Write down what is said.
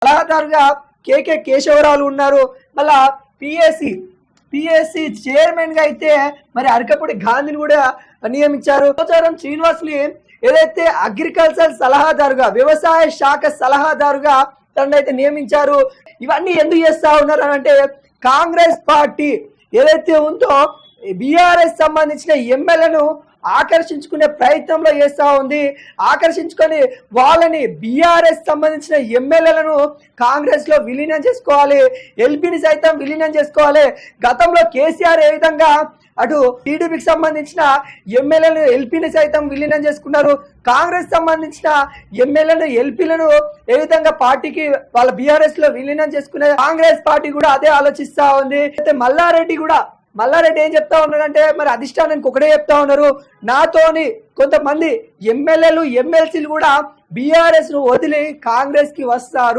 సలహాదారుగా కేకే కేశవరావు ఉన్నారు. మళ్ళా పిఎస్సి చైర్మన్ గా అయితే మరి అరకపూడి గాంధీని కూడా నియమించారు. పోచారం శ్రీనివాసులు ఏదైతే అగ్రికల్చర్ సలహాదారుగా, వ్యవసాయ శాఖ సలహాదారుగా తనైతే నియమించారు. ఇవన్నీ ఎందుకు చేస్తా ఉన్నారు అని అంటే, కాంగ్రెస్ పార్టీ ఏదైతే ఉందో బీఆర్ఎస్ సంబంధించిన ఎమ్మెల్యేలను ఆకర్షించుకునే ప్రయత్నంలో చేస్తూ ఉంది. ఆకర్షించుకొని వాళ్ళని బీఆర్ఎస్ సంబంధించిన ఎమ్మెల్యేలను కాంగ్రెస్ లో విలీనం చేసుకోవాలి, ఎల్పీని సైతం విలీనం చేసుకోవాలి. గతంలో కేసీఆర్ ఏ విధంగా అటు టీడీపీకి సంబంధించిన ఎమ్మెల్యేలను ఎల్పీని సైతం విలీనం చేసుకున్నారు, కాంగ్రెస్ సంబంధించిన ఎమ్మెల్యేలను ఎల్పీలను ఏ విధంగా పార్టీకి వాళ్ళ బీఆర్ఎస్ లో విలీనం చేసుకునే కాంగ్రెస్ పార్టీ కూడా అదే ఆలోచిస్తా ఉంది. అయితే మల్లారెడ్డి ఏం చెప్తా ఉన్నారంటే, మరి అధిష్టానానికి ఒకటే చెప్తా ఉన్నారు, నాతోని కొంతమంది ఎమ్మెల్యేలు ఎమ్మెల్సీలు కూడా బీఆర్ఎస్ ను వదిలి కాంగ్రెస్ కి వస్తారు.